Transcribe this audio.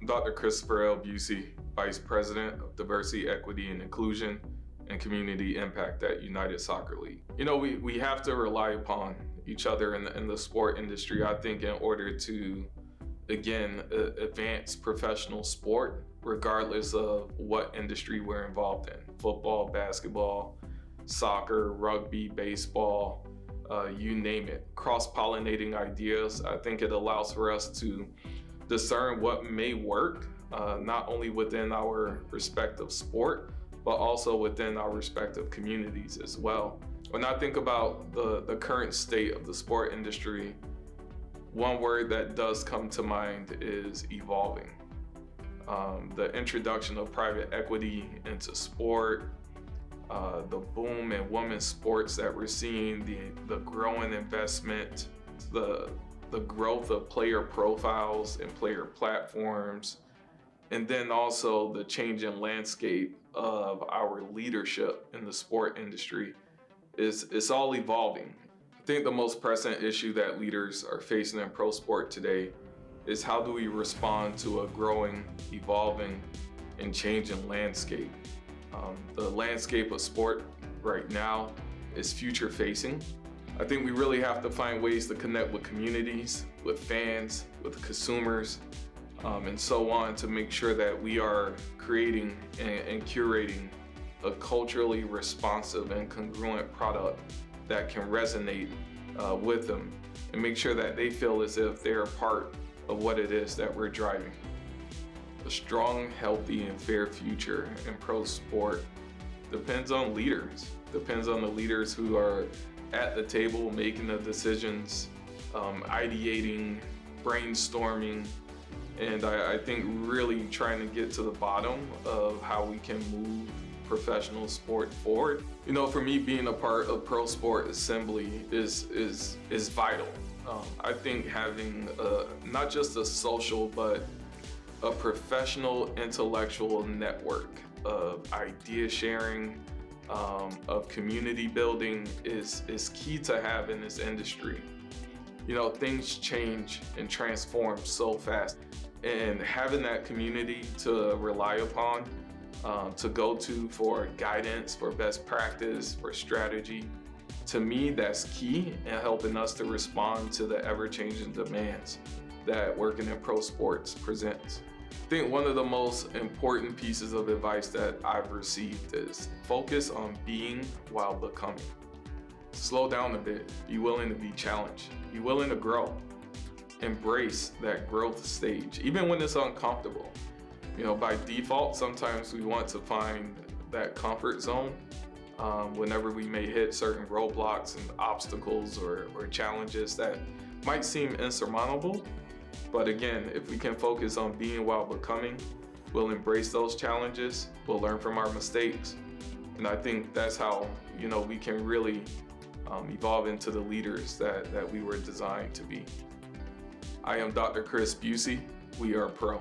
Dr. Christopher L. Busey, Vice President of Diversity, Equity, and Inclusion and Community Impact at United Soccer League. You know, we have to rely upon each other in the sport industry, I think, in order to, again, advance professional sport, regardless of what industry we're involved in. Football, basketball, soccer, rugby, baseball, you name it. Cross-pollinating ideas, I think it allows for us to discern what may work, not only within our respective sport, but also within our respective communities as well. When I think about the current state of the sport industry, one word that does come to mind is evolving. The introduction of private equity into sport, the boom in women's sports that we're seeing, the growing investment, the growth of player profiles and player platforms, and then also the changing landscape of our leadership in the sport industry it's all evolving. I think the most pressing issue that leaders are facing in pro sport today is how do we respond to a growing, evolving, and changing landscape. The landscape of sport right now is future facing. I think we really have to find ways to connect with communities, with fans, with consumers, and so on, to make sure that we are creating and curating a culturally responsive and congruent product that can resonate with them and make sure that they feel as if they're a part of what it is that we're driving. A strong, healthy, and fair future in pro sport depends on leaders, depends on the leaders who are at the table making the decisions, ideating, brainstorming, and I think really trying to get to the bottom of how we can move professional sport forward. You know, for me, being a part of Pro Sport Assembly is vital. I think having not just a social, but a professional intellectual network of idea sharing, of community building is key to have in this industry. You know, things change and transform so fast, and having that community to rely upon, to go to for guidance, for best practice, for strategy, to me, that's key in helping us to respond to the ever-changing demands that working in pro sports presents. I think one of the most important pieces of advice that I've received is focus on being while becoming. Slow down a bit, be willing to be challenged, be willing to grow. Embrace that growth stage, even when it's uncomfortable. You know, by default, sometimes we want to find that comfort zone whenever we may hit certain roadblocks and obstacles or challenges that might seem insurmountable. But again, if we can focus on being while becoming, we'll embrace those challenges, we'll learn from our mistakes. And I think that's how, you know, we can really evolve into the leaders that we were designed to be. I am Dr. Chris Busey. We are Pro.